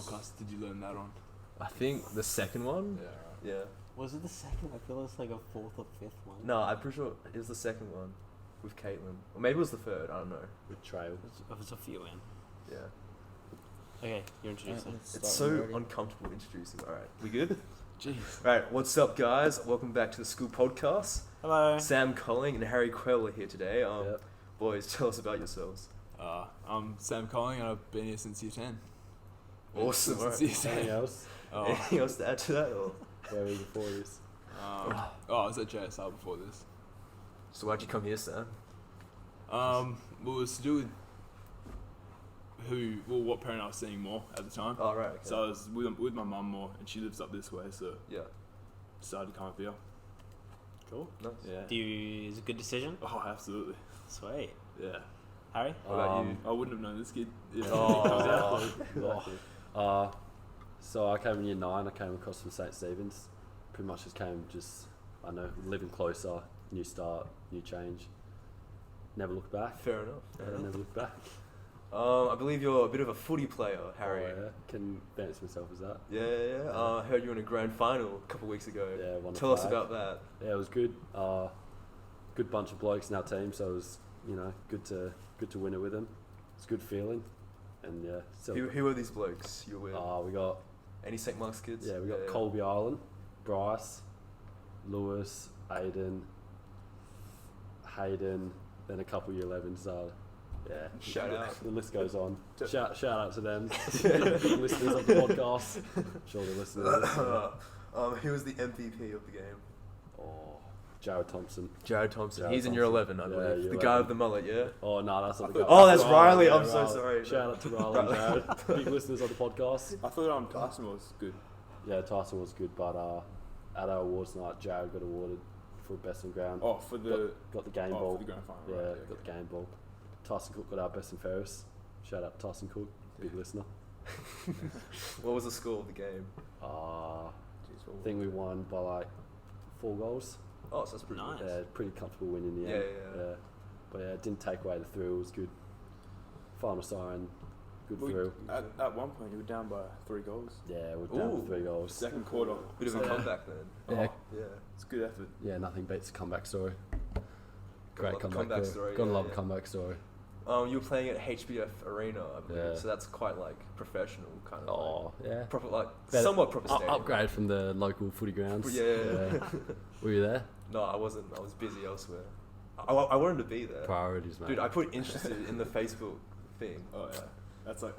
podcast did you learn that on? I think the second one. Yeah, right. Yeah. Was it the second? I feel it's like a fourth or fifth one. No, I'm pretty sure it was the second one with Caitlin. Or maybe it was the third, I don't know. With Trail. It was a few in. Yeah. Okay, you're introducing. It's so uncomfortable introducing. Alright, we good? Jeez. Right, what's up guys? Welcome back to the school podcast. Hello. Sam Colling and Harry Quayle are here today. Yep. Boys, tell us about yourselves. I'm Sam Colling and I've been here since year 10. Awesome. Since year 10. Anything else? Anything else to add to that? Or? Where were you before this? I was at JSR before this. So why'd you come here, Sam? Well, it was to do with what parent I was seeing more at the time. Oh, right. Okay. So I was with my mum more, and she lives up this way, so yeah. decided to come up here. Cool. Nice. Yeah. Is it a good decision? Oh, absolutely. Sweet. Yeah. Harry? What about you? I wouldn't have known this kid if he Oh. comes out. Exactly. So I came in year 9. I came across from St. Stephen's. Pretty much I know, living closer, new start, new change. Never look back. Fair enough. Never look back. I believe you're a bit of a footy player, Harry. Oh, yeah. Can fancy myself as that. Yeah. I heard you were in a grand final a couple of weeks ago. Yeah, won the Tell us flag. about that. Yeah, it was good. Good bunch of blokes in our team, so it was good to win it with them. It's a good feeling, and yeah. So Who are these blokes you're with? we got Any St. Mark's kids? we got Colby Island, Bryce, Lewis, Aiden, Hayden, then a couple year 11s. Yeah, Shout out. The list goes on. Shout out to them. Big listeners of the podcast. Sure they're listening to this. Who was the MVP of the game? Oh, Jared Thompson. Jared Thompson. Jared He's in year Thompson. 11, I Yeah, believe. year the guy 11. with the mullet, yeah? Oh no, that's not the guy. Oh, that's Riley. Yeah, I'm so sorry. Shout out to Riley and Jared. Big listeners of the podcast. I thought Tyson was good. Yeah, Tyson was good, but at our awards night, Jared got awarded for best on ground. Oh, for the Got the game ball. for the grand final. Yeah, right, got the game ball. Tyson Cook got our best and fairest. Shout out to Tyson Cook, big listener. What was the score of the game? I Jeez, think we won by like 4 goals. Oh, so that's pretty Nice. good. Yeah, pretty comfortable win in the Yeah, end. yeah. But yeah, it didn't take away the thrill. It was good. Final siren, good Well, thrill. At one point, you were down by 3 goals. Yeah, we're down Ooh. to 3 goals. Second quarter. Bit of a Yeah. comeback then. Yeah, Yeah. It's good effort. yeah, nothing beats a comeback story. Gotta Great love a comeback, comeback story, Gotta yeah, love yeah. a comeback story. You were playing at HBF Arena, I believe. Yeah. So that's quite like professional, kind of. Oh, yeah. Like, proper, like Better- somewhat proper stadium. Upgrade from the local footy grounds. Yeah. Were you there? No, I wasn't. I was busy elsewhere. I wanted to be there. Priorities, mate. Dude, I put interested in the Facebook thing. Oh yeah, that's like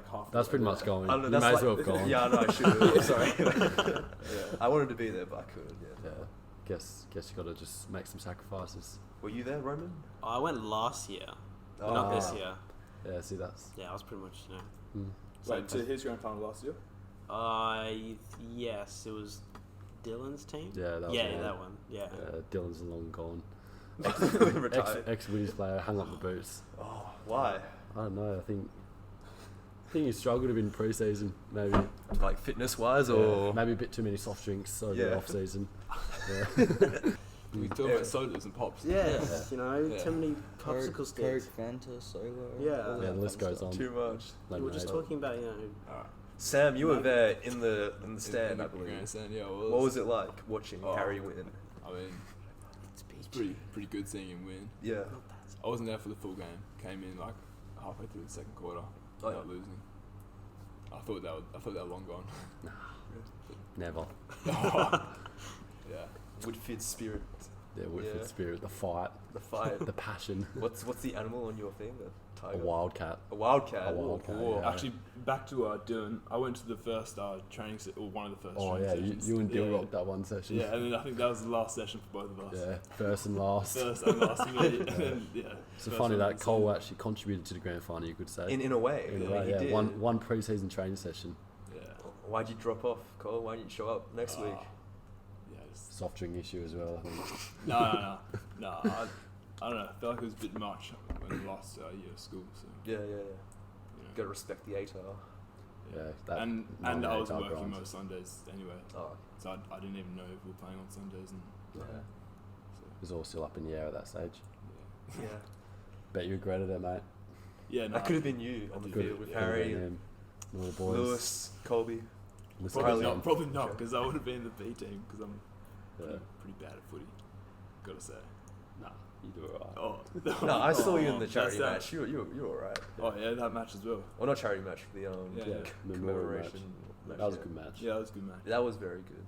half. That's pretty much going. I don't know, You that's may as like- well have gone. Yeah, I know, I should have. I'm sorry. Yeah. I wanted to be there, but I couldn't. Yeah. Yeah. Guess you got to just make some sacrifices. Were you there, Roman? I went last year, but Oh. not this year. Yeah, see that's. Yeah, I was pretty much, Wait, to his grand final last year? yes, it was Dylan's team. Yeah, that was Yeah, the one. that one. Yeah. Dylan's long gone. Retired. Ex-Wiz player hung up the boots. Oh, why? I don't know. I think he struggled a bit in pre-season. Maybe. Like fitness wise, or Maybe a bit too many soft drinks over the Yeah. off-season. We talk about sodas and pops. Yeah, Yeah. too many popsicle sticks. Coke, Fanta, Solo. Yeah. all that Yeah, the list fun goes stuff. on. too much? We were just Lemonade. talking about, Alright. Sam, you were there in the stand, In I the believe. grandstand, yeah. What was it like watching Oh. Harry win? I mean, it's it's beach. pretty good seeing him win. Yeah. I wasn't there for the full game. Came in like halfway through the second quarter. Oh, Without losing. I thought they were long gone. Never. Yeah. Woodford spirit, Yeah, Whitford Yeah. spirit, the fight, the fight. the passion. What's the animal on your thing? The A tiger. wildcat. A wildcat. A wildcat, Whoa. yeah. Actually, back to Dylan. I went to the first training or one of the first. Oh training yeah, sessions. you and Dill yeah. rocked that one session. Yeah, and then I think that was the last session for both of us. Yeah, first and last. First and last. And then, yeah. So first funny one that and Cole second. actually contributed to the grand final. You could say. In a way. In a I mean, way, he yeah. did. One pre-season training session. Yeah. Why'd you drop off, Cole? Why didn't you show up next week? Yeah. Just, Soft drink issue as well. I think. no. I don't know. I feel like it was a bit much when we lost our year of school. So. Yeah. You know. Gotta respect the ATAR. Yeah, that and I 98 was working grind. most Sundays anyway, Oh, so I didn't even know if we were playing on Sundays, and Yeah. so It was all still up in the air at that stage. yeah. yeah. Bet you regretted it, mate. Yeah, no, That could have been you on the Good. field with Could've Harry. been And him. All the boys. Lewis, Colby. Listen, Probably not, because I would have been in the B team because I'm Yeah. pretty bad at footy. Gotta say. Nah, you do alright. Oh No, I saw you in the that's charity that. match. You're alright. Oh yeah, that match as well. Well, not charity match, the Yeah. Memorial commemoration match. match. That was a good match. Yeah, that was a good match. That was very good.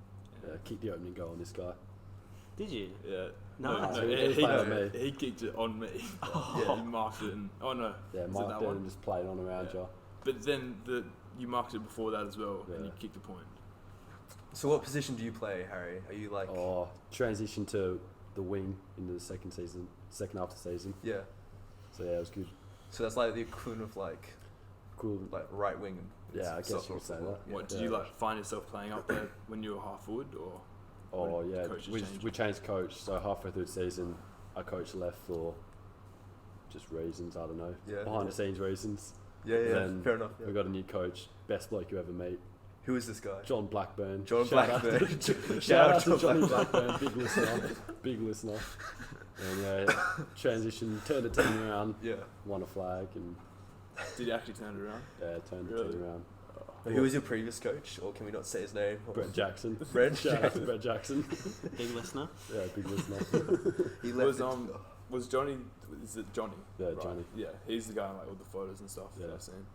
Yeah, kicked the opening goal on this guy. Did you? Yeah. Nice. He was playing on me. He kicked it on me. Yeah. He marked it and no. Yeah, Was it Mike that did one? and just played on around Yeah. you. But then you marked it before that as well, and Yeah. you kicked the point. So, what position do you play, Harry? Are you like? Oh, transition to the wing into the second half of the season. Yeah. So yeah, it was good. So that's like the equivalent of like Cool. right wing. Yeah, I guess soccer you could say football. that. What did Yeah. you like find yourself playing up there when you were half forward or? Oh when yeah, coaches changed? we changed coach. So halfway through the season, our coach left for just reasons, I don't know, Yeah. behind the scenes reasons. Yeah, yeah. Then Fair enough. We Yeah. got a new coach, best bloke you ever meet, Who is this guy? John Blackburn. John Shout out Blackburn. to- Shout out to to Johnny Blackburn. Blackburn, big listener. And yeah, transition, turned the team around, Yeah. won a flag, and Did you actually turn it around? turned the Really? team around. Who was your previous coach, or can we not say his name? Brett Jackson. Brett Shout out to Brett Jackson. Big listener. Yeah, big listener. He left. Was Johnny? Is it Johnny? Yeah, Right. Johnny. Yeah, he's the guy in like all the photos and stuff that Yeah. I've seen.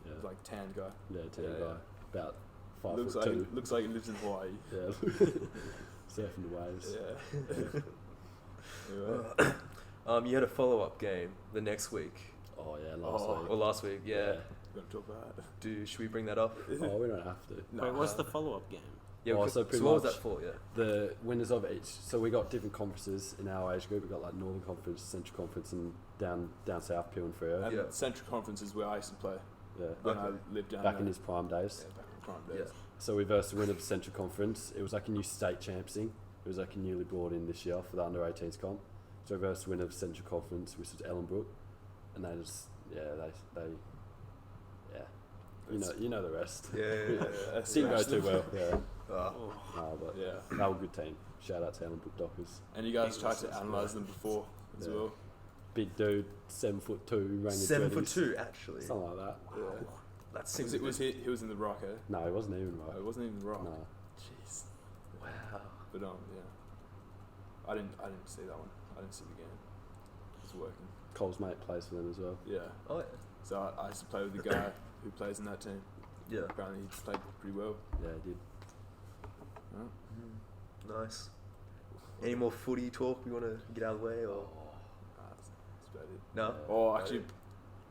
Yeah, He's like tan guy. yeah, team Yeah, guy. About 5 Looks foot like two. looks like he lives in Hawaii. Yeah, surfing the waves. Yeah. Anyway, You had a follow-up game the next week, Oh yeah, or last week. Yeah. we're gonna talk about it. Should we bring that up? Oh, we don't have to. Wait, what's the follow-up game? Yeah. Oh, so so pretty what was much- that for? Yeah. The winners of each. So we got different conferences in our age group. We got like Northern Conference, Central Conference, and down south, Peel and Freo. And Yeah. Central Conference is where I used to play Yeah, when Okay. I lived down back there. in his prime days. Yeah, back in prime days. So we versed the winner of the Central Conference. It was like a new state champs thing. It was like a newly brought in this year for the under 18s comp. So we versed the winner of the Central Conference, which was Ellenbrook, and they just you know the rest. Yeah. Didn't go too well. Yeah, Oh. no, but Yeah. they were a good team. Shout out to Ellenbrook Dockers. And you guys Big tried to listeners, analyse them before as Yeah. well. Big dude, 7'2", rang 7'2", actually. something like that. Yeah. That Was seems. it was he was in the rock, eh? No, it wasn't even Oh, right. it wasn't even the rock. No, Jeez. Wow. But yeah. I didn't see that one. I didn't see the game. It was working. Cole's mate plays for them as well. Yeah. Oh So I used to play with the guy who plays in that team. yeah. Apparently he played pretty well. Yeah, he did. Nice. Any more footy talk we want to get out of the way, or That's about it. no? Yeah. Oh, actually,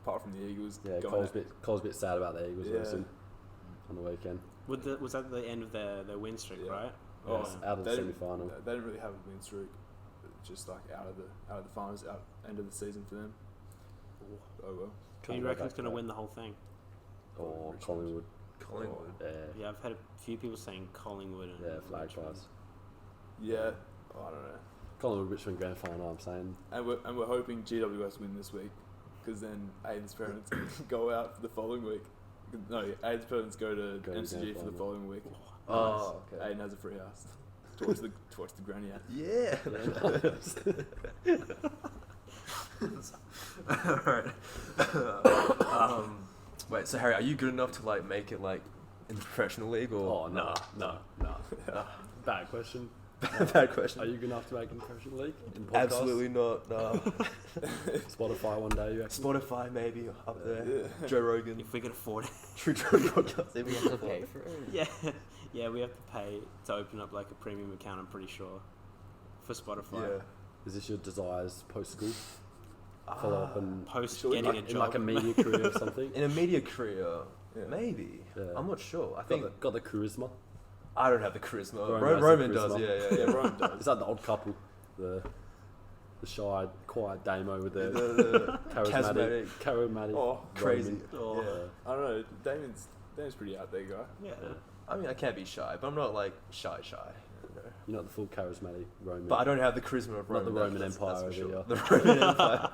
apart from the Eagles, Yeah, going Cole's a bit sad about the Eagles Yeah. losing on the weekend. Was that the end of their win streak, Yeah. right? Oh, It's out of the they didn't- semi-final. They didn't really have a win streak. Just like out of the finals, end of the season for them. Oh well. Who Can't do you go reckon's back going to to win the whole thing? Or Richmond. Collingwood. Collingwood. Yeah, Yeah, I've had a few people saying Collingwood. And yeah, flag Richmond. guys. Yeah, I don't know. Collingwood Richmond grand final. I'm saying. And we're hoping GWS win this week, because then Aiden's parents go out for the following week. No, Aiden's parents go to Go to MCG grand for the final. following week. Oh, okay. Aiden has a free house to watch the granny out. Yeah. Alright. Wait, so Harry, are you good enough to like make it like in the professional league, or? Oh no. Bad question. Bad question. Are you good enough to make a professional league? In podcasts? Absolutely not. No. Spotify one day, you reckon? Spotify maybe up there. Yeah. Joe Rogan. If we could afford it. True podcast. We have to pay for it. Yeah, we have to pay to open up like a premium account, I'm pretty sure. For Spotify. Yeah. Is this your desires post school? Follow up and Post Surely getting like, a in job. like a media career or something? In a media career, Yeah. maybe. Yeah. I'm not sure. I Got think the charisma. I don't have the charisma. Roman has the Roman charisma. does. Yeah. Yeah, Ryan does. Is that the odd couple? The shy, quiet damo with the The charismatic Oh, crazy. Oh. Yeah. I don't know. Damien's pretty out there, guy. Yeah. I mean, I can't be shy, but I'm not like shy. You know? You're not the full charismatic Roman. But I don't have the charisma of Not Roman. the Roman that's Empire for over sure. here. The Roman Empire.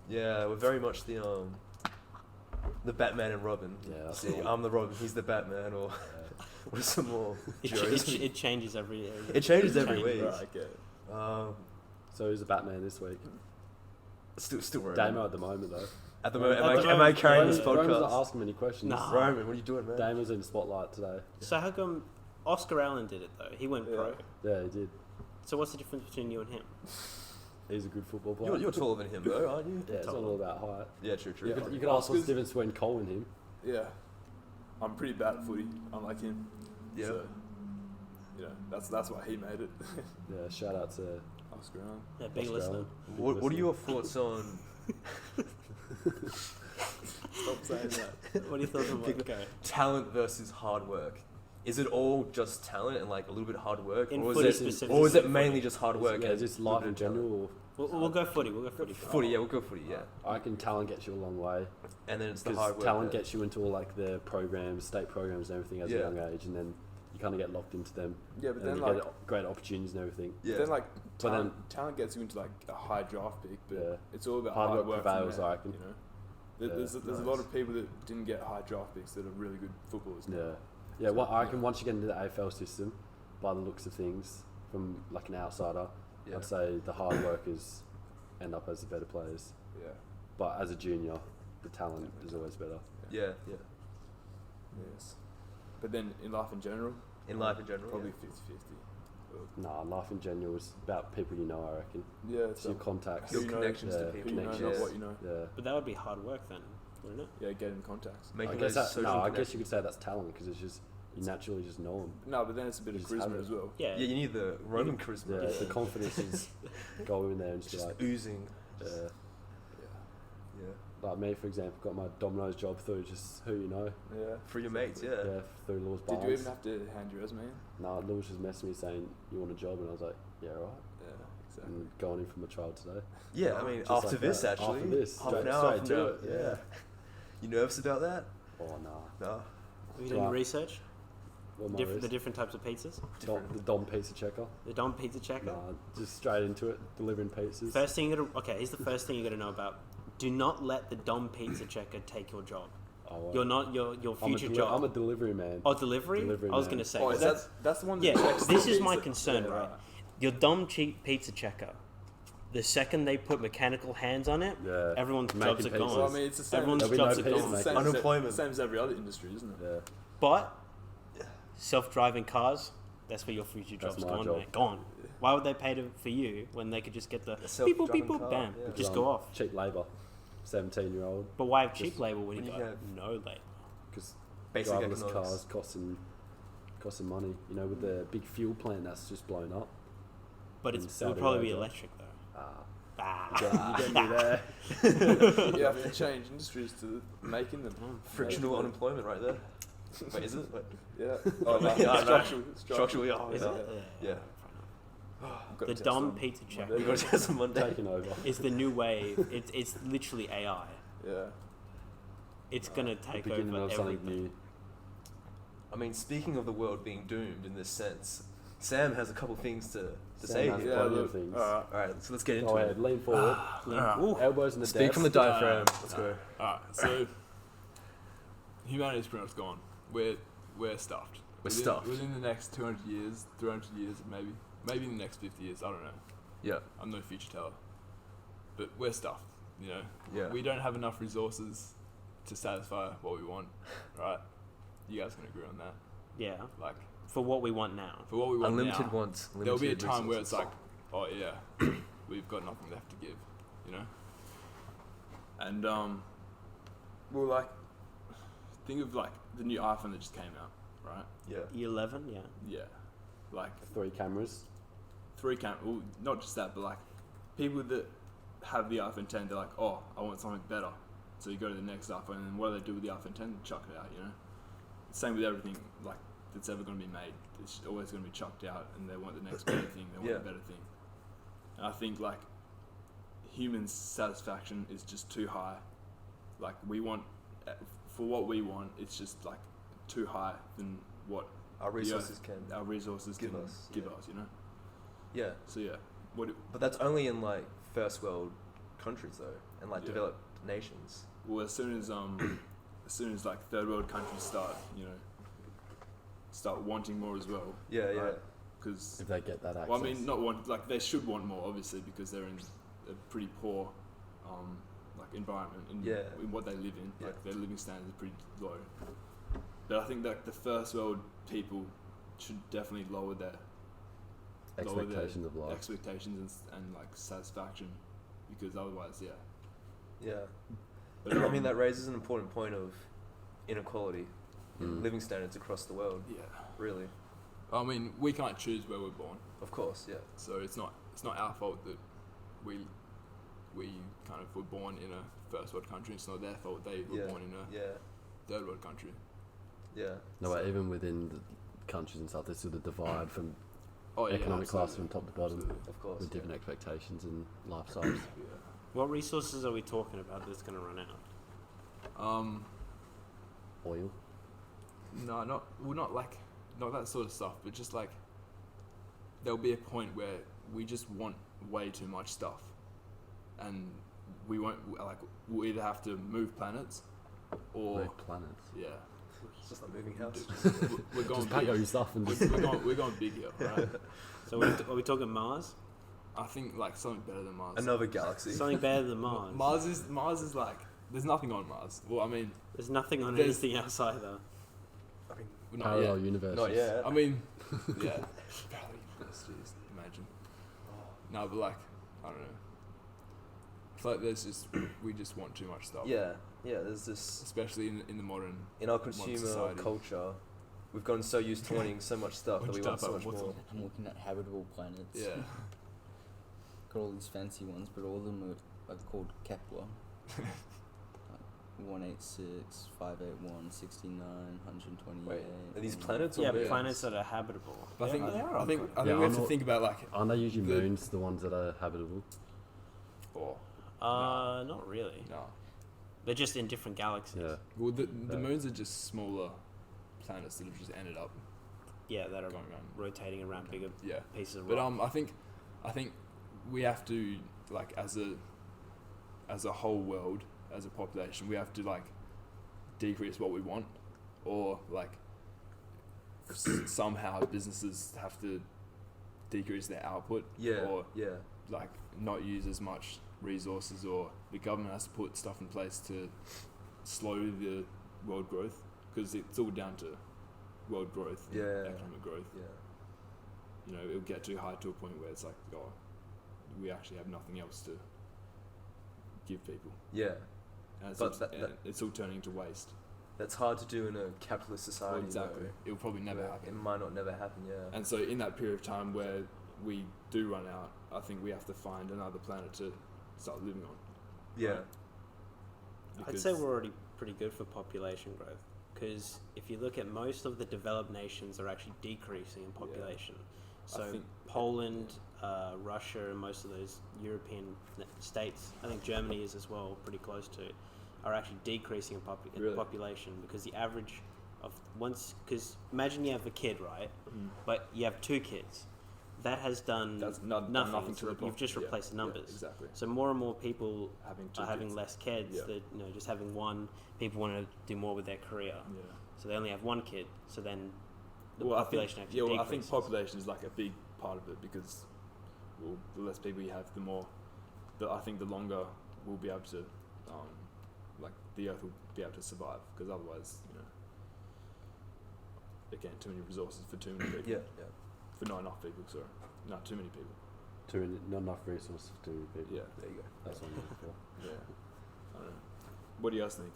Yeah, we're very much the Batman and Robin. Yeah, that's See, cool. I'm the Robin, he's the Batman, or what some more jokes. It changes every It changes every changes. week. Right, I get it. So who's the Batman this week? Still Roman. Damo at the moment though. At the moment, At the am I moment, carrying this Roman's not podcast? asking many questions. Nah. Roman, what are you doing, man? Damon's in the spotlight today. So how come Oscar Allen did it though? He went pro. Yeah, he did. So what's the difference between you and him? He's a good football player. You're taller than him, though, aren't you? Yeah, it's not all about height. Yeah, true. You could ask what's the difference between Cole and him. Yeah, I'm pretty bad at footy, unlike him. Yeah. So, you know, that's why he made it. Yeah, shout out to Oscar Allen. Yeah, big Oscar listener. Allen. What are your thoughts on? Stop saying that. What are your thoughts on what? Okay. Talent versus hard work. Is it all just talent and like a little bit of hard work, In or footy is it, specifically. or is it mainly just hard work? Yeah, and just a little life in bit of talent? general. We'll go footy. We'll go footy. Footy, yeah, we'll go footy, yeah. I reckon talent gets you a long way. And then it's the Because hard work. talent that- gets you into all like the programs, state programs and everything as Yeah. a young age, and then you kind of get locked into them. Yeah, but and then you like, get great opportunities and everything. Yeah. then like But then- talent gets you into like a high draft pick, but Yeah. it's all about Hard hard work work prevails, from there, I reckon. You know, Yeah, there's a lot of people that didn't get high draft picks that are really good footballers. now. Yeah, yeah. Well, I reckon once you get into the AFL system, by the looks of things, from like an outsider, Yeah. I'd say the hard workers end up as the better players. Yeah. But as a junior, the talent is always better. Yeah. Yes. But then in life in general, In life in general, probably yeah. 50-50. Nah, life in general is about people you know. I reckon. Yeah, It's your contacts. Who Your you know, connections to yeah, people. who you know, connections. not what you know. Yeah. But that would be hard work then, wouldn't it? Yeah, getting contacts. I Making guess those that, social no, I guess connections. you could say that's talent because it's just you naturally just know them. No, but then it's a bit You of just have charisma it. as well. Yeah. Yeah, you need the Roman charisma. Yeah, the confidence is go in there and just Just like, oozing. yeah. Yeah. Like me, for example, got my Dominos job through just who you know. Yeah. For your mates, yeah. Yeah, through Law's Did Barnes. you even have to hand your resume in? No, Law was just messaging me saying you want a job, and I was like, yeah, right. Yeah, exactly. And going in for my trial today. Yeah, I mean, Just after like this, that. actually. After this, half straight- an hour straight from to now. it, yeah. You nervous about that? Oh nah. No. Have you done your Right. research? What am I The risk? different types of pizzas. The Dom pizza checker. The Dom pizza checker. Nah, just straight into it, delivering pizzas. First thing you gotta. Okay, here's the first thing you gotta know about. Do not let the Dom pizza checker take your job. Oh, well. You're not your I'm a future job. I'm a delivery man. Oh, delivery? Delivery I was man. gonna say. Oh, 'cause is that's, that's the one that yeah, checks this the is my pizza. concern, Yeah, right? Your Dom cheap pizza checker. The second they put mechanical hands on it, Yeah. everyone's Making jobs are pizzas. gone. Well, I mean, it's the same. Everyone's There'll be jobs no are pizza it's gone. the making. same, Unemployment. Same as every other industry, isn't it? Yeah. But self-driving cars, that's where your future That's job's my gone, job. mate. Gone. Why would they pay for you when they could just get the A beep boop self-driving beep boop car, bam, yeah. just Um, go off? Cheap labour. 17-year-old. But why have cheap just- labour when you when got you have- no labour? Because Basic driverless economics. cars costing money. You know, with the big fuel plant that's just blown up. But In it would Saudi probably be Arabia. electric though. Ah, Ah. you get me there. You have to change industries to making them. Frictional unemployment right there. Wait, is it? Wait. Yeah. Oh, no. Yeah, no. Structural. Structurally, oh, Is yeah. it? Yeah. I've got The a test Dom on pizza Monday. checker We got to test on Monday. Taking over. is the new wave. It's literally AI. Yeah. It's gonna The take beginning over of something everything. new. I mean, speaking of the world being doomed in this sense, Sam has a couple things to Sam say has here. Yeah, plenty of look, things. alright. Alright, so let's get into Go it. ahead, lean forward. Ooh. Elbows in the Speak desk. from the diaphragm. Let's go. Alright, so humanity's pretty much gone. We're stuffed. We're stuffed. Within the next 200 years, 300 years, maybe in the next 50 years, I don't know. Yeah. I'm no future teller. But we're stuffed, you know. Yeah. We don't have enough resources to satisfy what we want, right? You guys can agree on that. Yeah. Like, For what we want now. for what we want Unlimited now, wants. there'll be a limited time where it's resources. like, oh yeah, we've got nothing left to give, you know? And, well, like, think of, like, the new iPhone that just came out, right? Yeah. E11, yeah. Yeah. Like, 3 cameras. 3 well, not just that, but like people that have the iPhone 10, they're like, oh, I want something better. So you go to the next iPhone, and what do they do with the iPhone 10? Chuck it out, you know? Same with everything like that's ever going to be made. It's always going to be chucked out, and they want the next better thing. They want Yeah. a better thing. And I think like human satisfaction is just too high. Like we want, for what we want, it's just like too high than what Our the resources earth- can. our resources give can us, give yeah. us, you know? Yeah. So yeah, what do, But that's only in like first world countries though, and like Yeah. developed nations. well, as soon as like third world countries start wanting more as well, Yeah, yeah. right? Because If they get that access. well, I mean, not want, like they should want more, obviously, because they're in a pretty poor like environment and Yeah. in what they live in. Yeah. Like their living standards are pretty low. But I think that the first world people should definitely lower their Expectations of life. expectations and like satisfaction, because otherwise, yeah. Yeah. But I mean, that raises an important point of inequality in Mm. living standards across the world. yeah. Really, I mean, we can't choose where we're born, of course, yeah. so it's not our fault that we kind of were born in a first world country. It's not their fault they were Yeah. born in a Yeah, third world country. yeah. No, but even within the countries and stuff, there's still the divide from Oh yeah, economic class absolutely. from top to bottom Absolutely. Of course. with yeah. different expectations and lifestyles. Yeah. What resources are we talking about that's going to run out? Oil. No, not that sort of stuff, but just like there'll be a point where we just want way too much stuff, and we won't we'll either have to move planets, or Move planets. yeah, It's just like moving house. we're going Just pack all big. your stuff and We're, just. we're going big here, right? So are we talking Mars? I think like something better than Mars. Another galaxy. Something better than Mars. Mars is like there's nothing on Mars. Well, I mean, There's nothing on There's- anything else either. I mean, not Parallel yet. universes. not yet. I mean, yeah. Parallel universes, imagine. No, but like, I don't know. It's like we just want too much stuff. Yeah, yeah. There's this Especially in the modern. in our modern consumer society. culture. We've gotten so used to wanting so much stuff that What'd we you want type so up? much What's more. I'm looking at habitable planets. Yeah. Got all these fancy ones, but all of them are called Kepler. 186, 581, 69, 128. Wait, are these planets or Yeah, moons? planets that are habitable. I think they are. I think Yeah, we I'm have to not- think about like. Aren't they usually The- moons, the ones that are habitable? Oh Not really. no. They're just in different galaxies. Yeah. Well, the Yeah. moons are just smaller planets that have just ended up Yeah, that are going around. rotating around bigger Yeah. pieces of But rock. I think we have to like as a whole world, as a population, we have to like decrease what we want, or like somehow businesses have to decrease their output, Yeah, or yeah. like not use as much resources, or the government has to put stuff in place to slow the world growth, because it's all down to world growth, and Yeah. economic growth. Yeah. You know, it'll get too high to a point where it's like, oh, we actually have nothing else to give people, Yeah. and it's, But all, that- and it's all turning to waste. That's hard to do in a capitalist society. Well, exactly, though. it'll probably never It happen. might not never happen, yeah. And so, in that period of time where we do run out, I think we have to find another planet to start living on. Yeah. right? I'd Because- say we're already pretty good for population growth, because if you look at most of the developed nations are actually decreasing in population. So think- Poland, Russia, and most of those European states, I think Germany is as well, pretty close to, are actually decreasing in Really? population, because the average of because imagine you have a kid, right? Mm. But you have two kids. That has done That's not nothing. to the You've just yeah, replaced the yeah, numbers. exactly. So more and more people Having two are having kids. less kids. Yeah. That just having one. People want to do more with their career, Yeah. so they only have one kid. So then the Well, population I actually think, I think decreases. population is like a big part of it, because well, the less people you have, the more. I think the longer we'll be able to, like the Earth will be able to survive, because otherwise, you know, again, too many resources for too many people. Yeah, yeah. For not enough people, sorry. Not too many people. Not enough resources to people. Yeah. There you go. That's what I'm looking for. Yeah. I don't know. What do you guys think?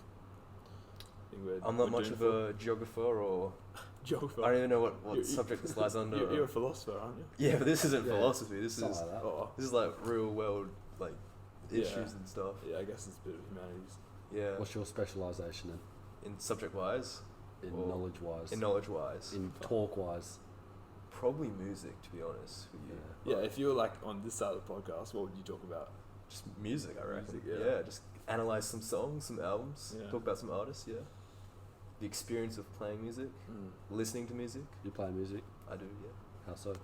Think I'm not much of a geographer, or geographer. I don't even know what You- subject this lies under. You're a philosopher, aren't you? Yeah, but this isn't Yeah. philosophy. This Something is like that. Oh, this is like real world like Yeah. issues and stuff. yeah. I guess it's a bit of humanities. Yeah. What's your specialisation then? In subject wise, In Or knowledge wise? in knowledge wise, In talk wise? probably music. To be honest with you, Yeah. If you were like on this side of the podcast, what would you talk about? just music. I reckon. Music, yeah. Just analyze some songs, some albums, Yeah. talk about some artists. Yeah. The experience of playing music, listening to music. You play music? I do. Yeah. How so?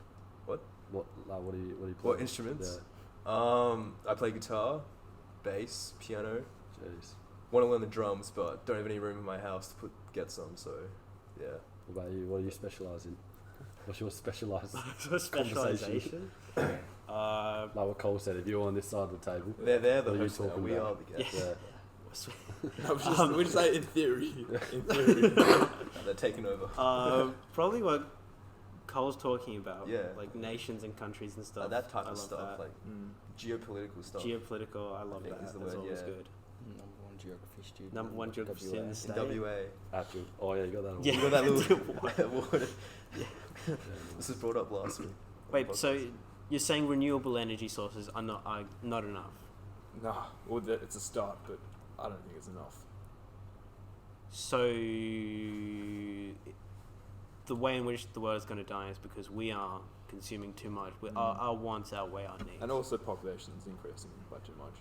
What? What do you play? What instruments? Yeah. I play guitar, bass, piano. Jeez. Want to learn the drums, but don't have any room in my house to get some. So, yeah. What about you? What do you specialise in? What's your specialised Specialization. Like what Cole said, if you're on this side of the table, They're the What are you hosts now. talking We about? are the guests. yeah. No, we just say in theory. In theory. They're taking over. Probably what Cole's talking about. Yeah. Like nations and countries and stuff. Like that type I of love stuff, that. like geopolitical stuff. Geopolitical, I love I think that. is the That's word, always yeah. good. Number one geography student. Number one geography student in the state. In WA. After, oh yeah, you got that. Award. Yeah. You got that little What? award. Yeah. This was brought up last week. Wait, so you're saying renewable energy sources are not enough? Nah, well, it's a start, but I don't think it's enough. So the way in which the world is going to die is because we are consuming too much. Our wants outweigh our needs. And also population is increasing by too much.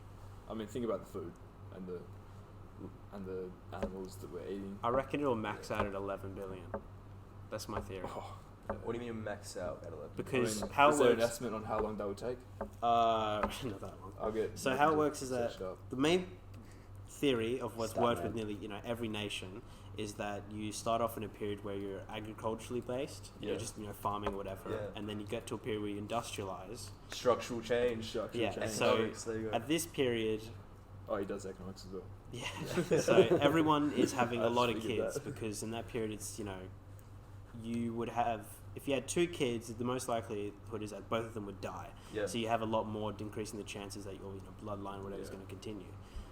I mean, think about the food and the animals that we're eating. I reckon it'll max out at 11 billion. That's my theory. Oh, What do you mean max out at 11? Because I mean, how is it there an works... estimate on how long that would take? not that long. I'll get. So how it works is that searched up. the main theory of what's Stat worked with man. nearly every nation is that you start off in a period where you're agriculturally based, you're Yeah. just farming or whatever, Yeah. and then you get to a period where you industrialize. Structural change. Structural Yeah, change. so Economics, there you go. at this period, Oh, he does economics as well. yeah, so everyone is having I a just lot of figured kids that. because in that period it's you would have, if you had 2 kids, the most likelihood is that both of them would die. Yeah. So you have a lot more increasing the chances that your bloodline or whatever is Yeah. going to continue.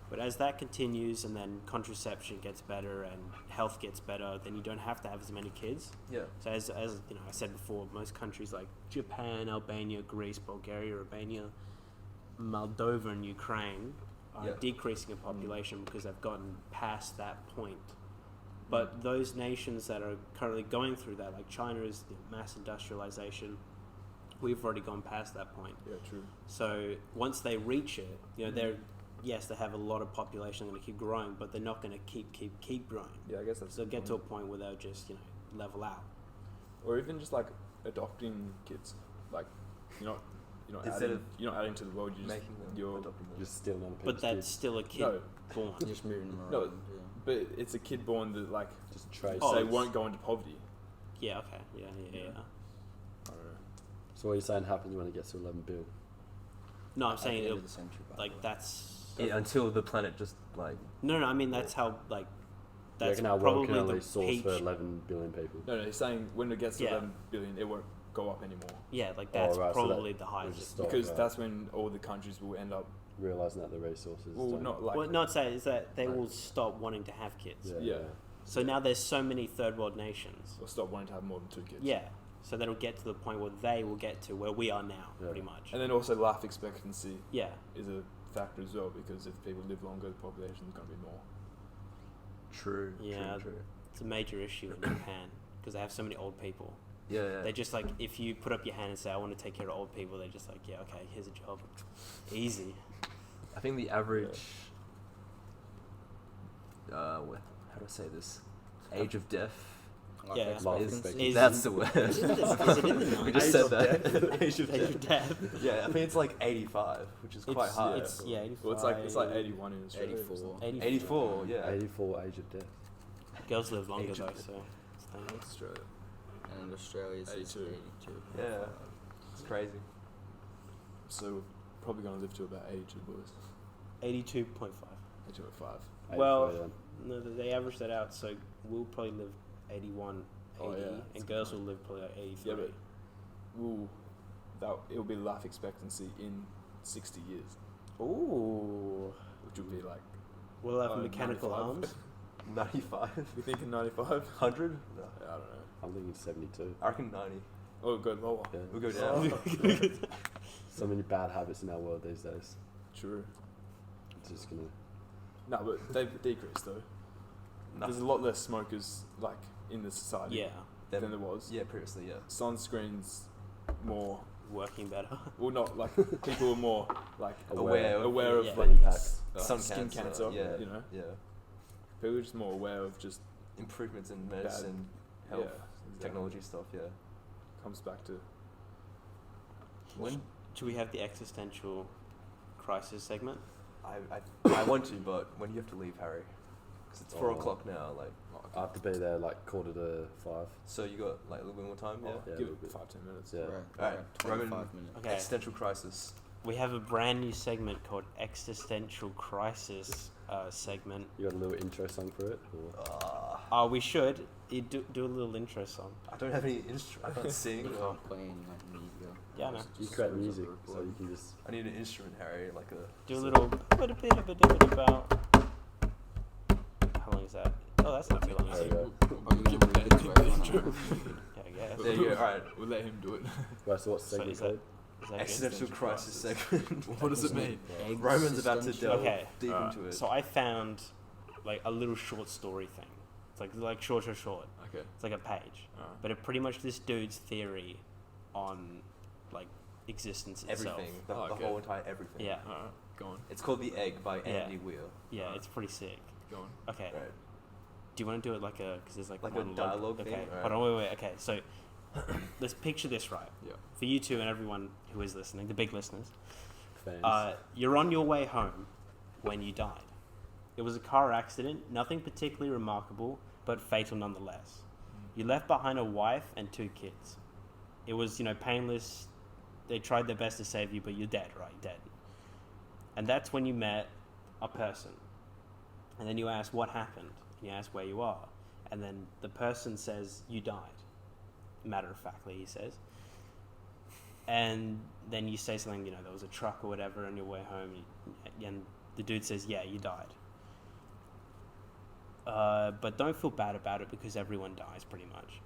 But as that continues and then contraception gets better and health gets better, then you don't have to have as many kids. Yeah. So as I said before, most countries like Japan, Albania, Greece, Bulgaria, Romania, Moldova and Ukraine are Yeah. decreasing in population because they've gotten past that point. But those nations that are currently going through that, like China is mass industrialization, we've already gone past that point. Yeah, true. So once they reach it, they're yes, they have a lot of population going to keep growing, but they're not going to keep growing. Yeah, I guess that's. So the get to a point. point where they'll just level out. Or even just like adopting kids, like you're not Instead adding, of you're not adding to the world. You just Making them, you're adopting them. Just stealing other But people's that's kids. still a kid no, born. Just moving them around. No, yeah. but it's a kid born that like Just a trace. Oh, say it's- won't go into poverty. Yeah. Okay. Yeah. I don't know. So what you're saying happens when it gets to 11 bill? No, I'm At saying the end it'll, of the century, by the way. that's Yeah, until the planet just like no. I mean that's how You that's reckon our world probably can only the source peak. for 11 billion people? No, he's saying when it gets to Yeah. 11 billion, it won't go up anymore Yeah, like Oh, that's right, so that probably the we'll highest. just stop, because right. that's when all the countries will end up. Realising that the resources Well, don't- not like. What not say is that they Right. will stop wanting to have kids. Yeah. So now there's so many third world nations. Or stop wanting to have more than 2 kids. Yeah. So that'll get to the point where they will get to where we are now, Yeah. pretty much. And then also life expectancy Yeah. is a factor as well because if people live longer, the population is going to be more. true. Yeah. True. It's a major issue in Japan because they have so many old people. Yeah. They just if you put up your hand and say, I want to take care of old people, they're just like, yeah, okay, here's a job. Easy. I think the average. How do I say this? Age of death. Life Yeah. expectancy. Is- That's the word. Is it in the We 90s? just said that. Age of Age death. of death. Yeah, I mean it's like 85, which is quite high. It's 85. Well, it's like 81 in Australia. 84. 84, yeah. 84 age of death. Girls live longer Age though, of so it's the thing. That's Australia. And Australia's 82. 82. Yeah. It's crazy. So we're probably going to live to about 82 boys. 82.5. 82.5. Well, 84, no, they average that out, so we'll probably live 81, 80, Oh, yeah. and That's girls good. will live probably like 83. Yeah, but it'll be life expectancy in 60 years, Ooh. which would be like. We'll have mechanical 95. arms. 95? You thinking 95? 100? No. I don't know. I'm thinking 72. I reckon 90. Oh, go lower. Yeah. We'll go down. So many bad habits in our world these days. True. It's just gonna. No, but they've decreased though. There's a lot less smokers like in the society Yeah, than there was. Yeah, previously, yeah. Sunscreens more. working better. Well, not like people are more like Aware of Yeah. like impacts. Sun skin cancer. yeah, You know, yeah. people are just more aware of just Improvements in medicine, yeah, health, exactly. technology stuff, yeah. Comes back to When Should we have the existential crisis segment? I want to, but when do you have to leave, Harry? Because it's 4 o'clock now. Like, I have to be there like 4:45. so you got like a little bit more time. Yeah. Yeah, a Give little it bit. 5-10 minutes. Yeah. Alright, Roman- 25 minutes. Okay. Existential crisis. We have a brand new segment called Existential Crisis segment. You got a little intro song for it? Or? We should do a little intro song. I don't have any instrument. I can't sing. You or can't play any like media. Yeah, no. You create music, so you can just. I need an instrument, Harry. Like a. Do a little about. How long is that? Oh, that's not too long. There Is you it? go. Are you gonna read it to everyone? Yeah, I guess. There you go. All right. We'll let him do it. Right, so what's So segment is that- code? Is that Existential crisis segment. What does it mean? Roman's about to Existential. delve Okay, deep alright. into it. So I found like a little short story thing. It's like short. Okay. It's like a page, Alright. but it pretty much this dude's theory on like existence itself. Everything. Oh, The okay. whole entire everything. Yeah, Alright. Go on. It's called The Egg by Yeah. Andy Weir. yeah, it's pretty sick. Go on. Okay, Right. do you want to do it like because there's like Like a one dialogue okay. thing? Alright. Hold on, wait. Okay, so let's picture this right. Yeah. For you two and everyone who is listening, the big listeners. Fans. You're on your way home when you died. It was a car accident, nothing particularly remarkable, but fatal nonetheless. You left behind a wife and 2 kids. It was, painless. They tried their best to save you, but you're dead, right? You're dead. And that's when you met a person. And then you ask what happened. And you ask where you are. And then the person says you died. Matter of factly, he says. And then you say something, there was a truck or whatever on your way home, and the dude says, yeah, you died. But don't feel bad about it because everyone dies pretty much.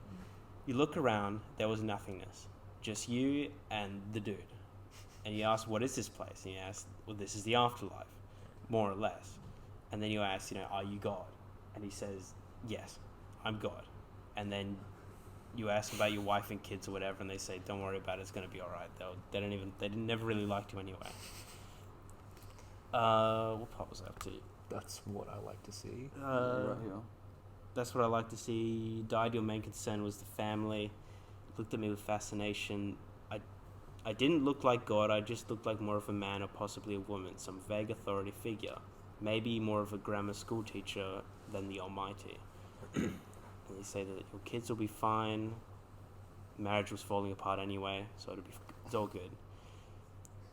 You look around, there was nothingness. Just you and the dude. And you ask, what is this place? And you ask, well, this is the afterlife, more or less. And then you ask, are you God? And he says, yes, I'm God. And then you ask about your wife and kids or whatever, and they say, don't worry about it, it's going to be all right. They never really liked you anyway. What part was I up to? That's what I like to see. Right here. That's what I like to see. You died, your main concern was the family. Looked at me with fascination. I didn't look like God, I just looked like more of a man or possibly a woman, some vague authority figure. Maybe more of a grammar school teacher than the Almighty. And you say that your kids will be fine. Marriage was falling apart anyway, so it's all good.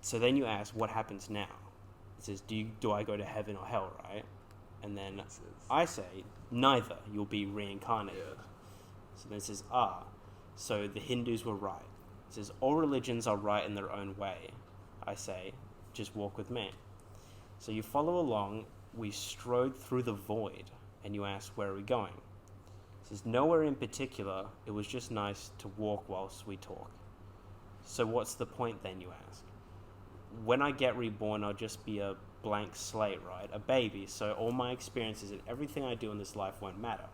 So then you ask, what happens now? It says, do I go to heaven or hell, right? And then I say, neither. You'll be reincarnated. So then it says, so the Hindus were right. It says, all religions are right in their own way. I say, just walk with me. So you follow along. We strode through the void, and you ask, where are we going? It says, nowhere in particular. It was just nice to walk whilst we talk. So what's the point then, you ask? When I get reborn, I'll just be a blank slate, right? A baby. So all my experiences and everything I do in this life won't matter.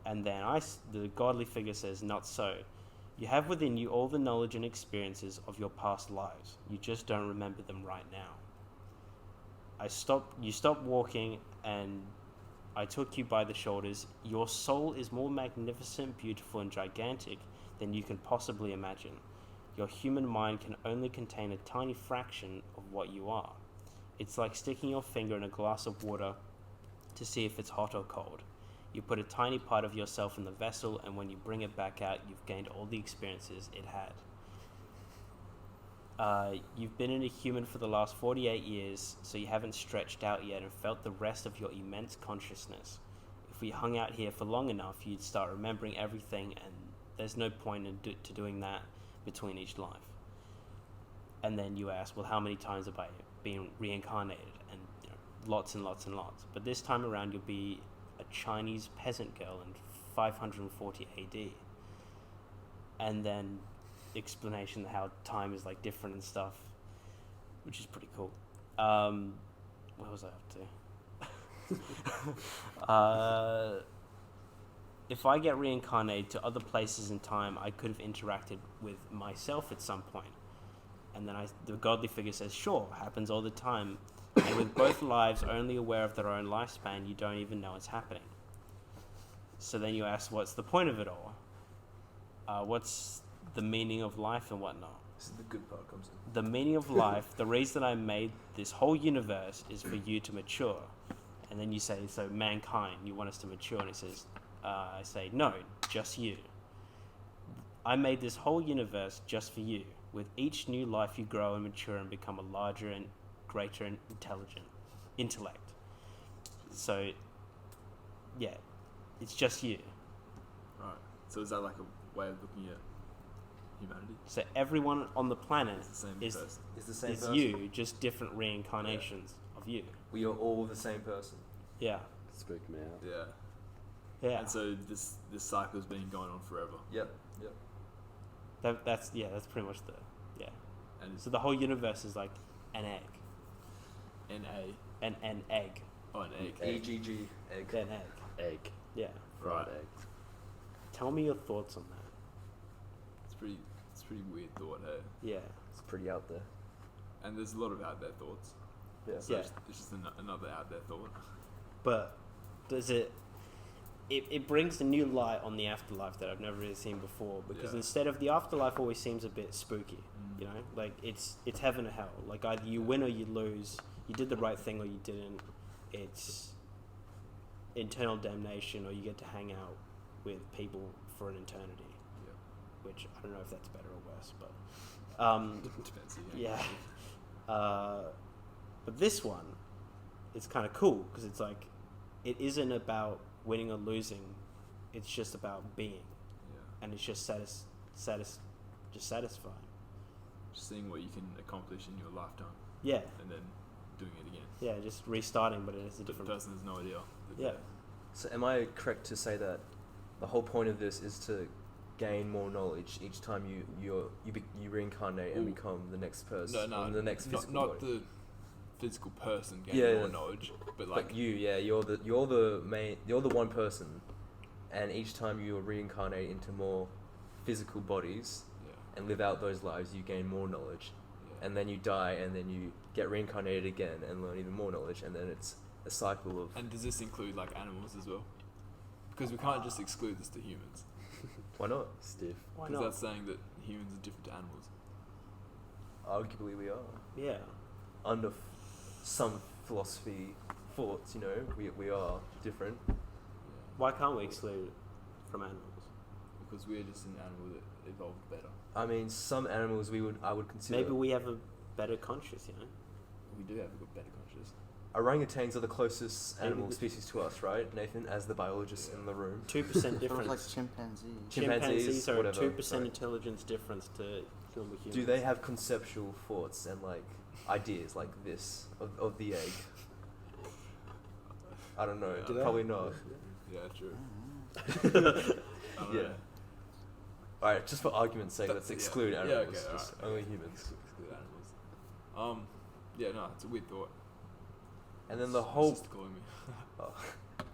And then the godly figure says, not so. You have within you all the knowledge and experiences of your past lives. You just don't remember them right now. You stopped walking, and I took you by the shoulders. Your soul is more magnificent, beautiful, and gigantic than you can possibly imagine. Your human mind can only contain a tiny fraction of what you are. It's like sticking your finger in a glass of water to see if it's hot or cold. You put a tiny part of yourself in the vessel, and when you bring it back out, you've gained all the experiences it had. You've been in a human for the last 48 years, so you haven't stretched out yet and felt the rest of your immense consciousness. If we hung out here for long enough, you'd start remembering everything, and there's no point to doing that between each life. And then you ask, well, how many times have I been reincarnated? And lots and lots and lots. But this time around, you'll be a Chinese peasant girl in 540 AD. And then explanation how time is like different and stuff, which is pretty cool. What was I up to? If I get reincarnated to other places in time, I could have interacted with myself at some point. And then the godly figure says, sure, happens all the time. And with both lives only aware of their own lifespan, you don't even know it's happening. So then you ask, what's the point of it all? What's the meaning of life and whatnot? This is the good part comes in. The meaning of life, the reason I made this whole universe is for you to mature And then you say, so mankind, you want us to mature, and he says, I say, no, just you. I made this whole universe just for you. With each new life, you grow and mature and become a larger and greater and intellect. So, yeah, it's just you. Right. So is that like a way of looking at humanity? So everyone on the planet It's the same is person. Is the same is person. you, just different reincarnations of you. We are all the same person. Yeah, Spooked me out. Yeah. yeah. And so this cycle's been going on forever. Yep. That's pretty much the And So the whole universe is like an egg, N-A. an egg, Oh, an egg. EGG egg. an egg. Egg. Yeah. Right. Fried egg. Tell me your thoughts on that. It's pretty weird thought, hey? Yeah. It's pretty out there. And there's a lot of out there thoughts. Yeah. So Yeah. it's just another out there thought. But does it brings a new light on the afterlife that I've never really seen before, because Yeah. instead of the afterlife always seems a bit spooky, you know, like it's heaven or hell, like either you win or you lose, you did the right thing or you didn't, it's eternal damnation or you get to hang out with people for an eternity, Yeah. which I don't know if that's better or worse, but Depends. yeah. But this one, it's kind of cool because it's like, it isn't about winning or losing. It's just about being, Yeah. and it's just satisfying. Just seeing what you can accomplish in your lifetime Yeah, and then doing it again. yeah, just restarting, but it's a The different. person has no idea. that Yeah, So am I correct to say that the whole point of this is to gain more knowledge each time you reincarnate and Ooh. become the next person, No, or the next physical not body? the physical person gaining Yeah, more yeah. knowledge, but like But you're the one person, and each time you reincarnate into more physical bodies yeah, and live out those lives, you gain more knowledge, yeah. and then you die, and then you get reincarnated again and learn even more knowledge, and then it's a cycle of. And does this include like animals as well? Because we can't just exclude this to humans, Why not? Stiff. why because not? that's saying that humans are different to animals. Arguably, we are Yeah, under some philosophy thoughts. We are different. Yeah. why can't we exclude it from animals? Because we're just an animal that evolved better. I mean, some animals I would consider. Maybe we have a better conscience, you know. We do have a good better conscious. Orangutans are the closest Maybe animal we- species to us, right, Nathan? As the biologist in the room. 2% Sort of like difference. chimpanzee. Chimpanzees, are whatever, 2% sorry. intelligence difference to human humans. Do they have conceptual thoughts and like ideas like this of the egg? I don't know. Do they? Probably not. Yeah, true. I don't Yeah. know. All right, just for argument's sake, let's Yeah. exclude Yeah, animals. okay, just alright. only humans. Exclude animals. Yeah, no, it's a weird thought. And then the It's whole. just calling me.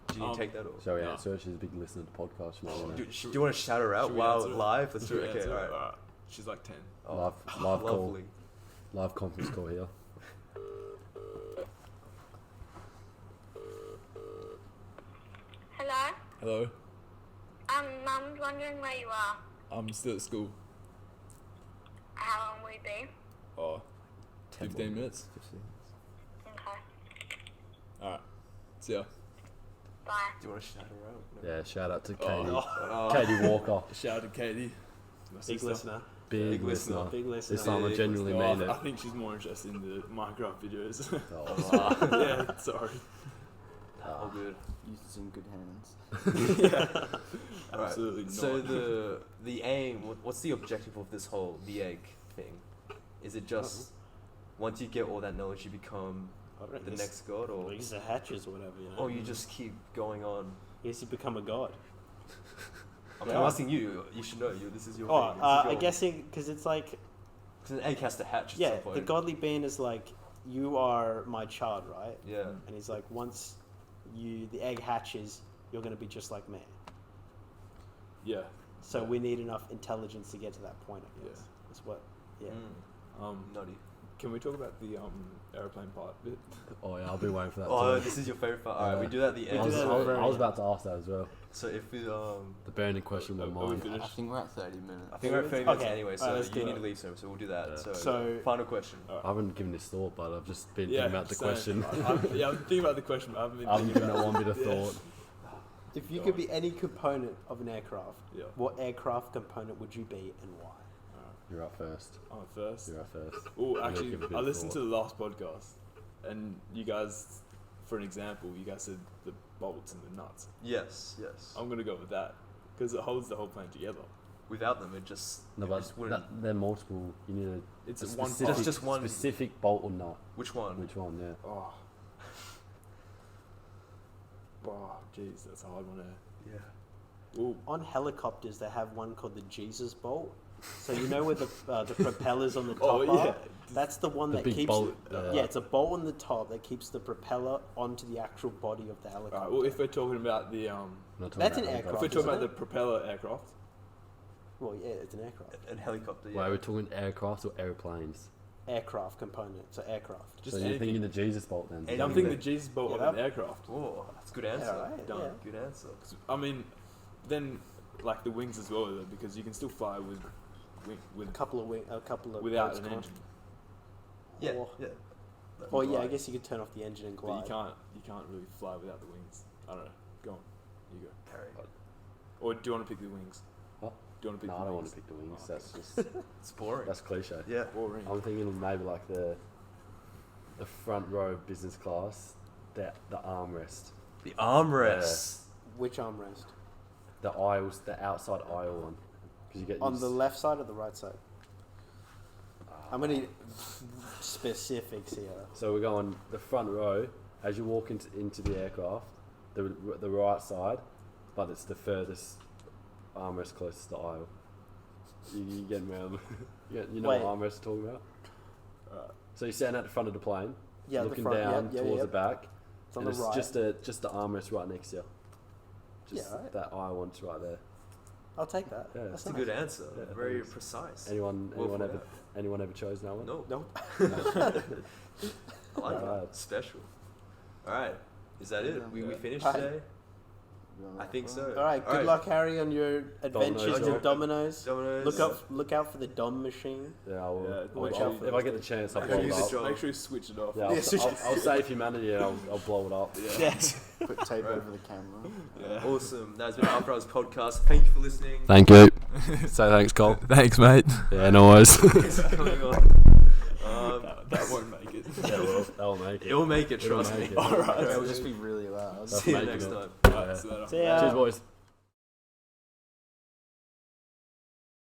Do you take that off? Shall we No. answer her? She's a big listener to podcasts. You know, Do you want to shout her out Should we while answer it? live? Let's do Should it. we Okay, answer all it? right. She's like 10. Oh, live call. lovely. Live conference call here. Hello? Hello. Mum's wondering where you are. I'm still at school. How long will you be? Oh, 10 15 more minutes. 15 minutes. Okay. Alright. See ya. Bye. Do you want to shout her out? No. Yeah, shout out to Oh. Katie. Oh. Katie Walker. Shout out to Katie. My Big sister. listener. Big Big listener. listener. Big listener. This time I Big genuinely Oh, mean I it. think she's more interested in the Minecraft videos. Oh, Yeah, sorry. All good. Uses in good hands. Yeah. Alright, Absolutely not. So the aim, what's the objective of this whole the egg thing? Is it just once you get all that knowledge, you become I don't know, the this- next god, or These are hatches or whatever, you know. or you just keep going on? Yes, you become a god. I'm Yeah. asking you. You should know. This is your Oh, thing. This is I your- guess because it's like, 'cause an egg has to hatch at yeah, some point. the godly being is like, you are my child, right? Yeah. And he's like, once the egg hatches, you're going to be just like me. Yeah. So Yeah. we need enough intelligence to get to that point, I guess. Yeah. That's what, yeah. Mm, Um, nutty. Can we talk about the aeroplane part bit? Oh yeah, I'll be waiting for that. Oh, too. this is your favorite part. Alright, Yeah. we do that at the We end. I was, do that I was- very I was end. about to ask that as well. So if we The burning question Are was we mine. finished? I think we're at 30 minutes. I think we're at 30 minutes Okay, anyway, alright, so let's you do need it. to leave soon, so we'll do that. Yeah. So- final question. I haven't given this thought, but I've just been Yeah, thinking about the same. question. I'm thinking about the question, but I haven't been I haven't thinking given it about one bit of Yeah. thought. If you Go could on. be any component of an aircraft, Yeah. what aircraft component would you be and why? You're up first. I'm at first. You're up first. Oh, You'll actually, give a bit I of listened to thought. the last podcast, and you guys, for an example, you guys said the bolts and the nuts. Yes. I'm gonna go with that because it holds the whole plane together. Without them, it just No, it but just wouldn't. they're multiple. You need a It's a one specific, part. Just one- specific bolt or nut. Which one? Which one? Yeah. Oh, jeez, that's a hard one. Yeah. Ooh, On helicopters, they have one called the Jesus bolt. So you know where the propellers on the top Oh, are? yeah. That's the one The that big keeps. bolt, yeah, it's a bolt on the top that keeps the propeller onto the actual body of the helicopter. alright. Well, if we're talking about the I'm not talking That's about an helicopter. if we're aircraft, talking about isn't the propeller aircraft, Well, yeah, it's an aircraft. And helicopter. Wait, Yeah. are we talking aircraft or airplanes? Aircraft component, so aircraft. just so you're anything. thinking the Jesus bolt then? Anything I'm thinking that- the Jesus bolt Yeah, on an that- aircraft. Oh, that's a good answer. right, Done. yeah. Good answer. 'Cause, I mean, then like the wings as well, though, because you can still fly with A couple of without boats an con- engine. Yeah. Or- Yeah. Or yeah, I Glide. guess you could turn off the engine and But glide. you can't really fly without the wings. I don't know. Go on, you go. Harry. Or do you want to pick the wings? What? Do you want to pick No, the I don't wings? want to pick the wings. Oh, That's just It's boring. that's cliche. Yeah. Boring. I'm thinking maybe like the front row business class, the armrest, The armrest. Which armrest? the aisles, the outside aisle one, because you get On used- the left side or the right side? I'm gonna need specifics here. So we're going the front row as you walk into the aircraft, the right side, but it's the furthest armrest closest to the aisle. You get me around. You know Wait. what armrest I'm talking about? So you're standing at the front of the plane, Yeah, looking the front. down yeah, towards yeah. the back, It's on and the it's right. just the armrest right next to you. Just Yeah, right. that aisle one's right there. I'll take that. Yeah, That's That's a nice. good answer. Yeah, Very thanks. precise. Anyone Well thought ever out. anyone ever chose that one? No. Nope. I like Alright. it. Special. All right. Is that it? We finished Bye. today? I think so. All right. Good luck, Harry, on your adventures Dominoes. in Domino's. Dominoes. Look out for the Dom machine. Yeah, I will. Yeah, watch I'll- out for if I those get the things. chance, I'll Make blow sure it you up. switch Make sure you switch it off. Yeah, I'll save humanity and I'll blow it up. Yeah. Yes. Put tape over the camera. Yeah. Awesome. That's been Afterhours Podcast. Thank you for listening. Thank you. Say thanks, Cole. Thanks, mate. Yeah, no worries. Thanks for coming on. That won't make it. Yeah, well, that'll make it. It'll make it, It'll trust make me. it. Alright. It'll just be really loud. That's See you making next it. time. Alright, so that'll- See ya. Cheers, boys.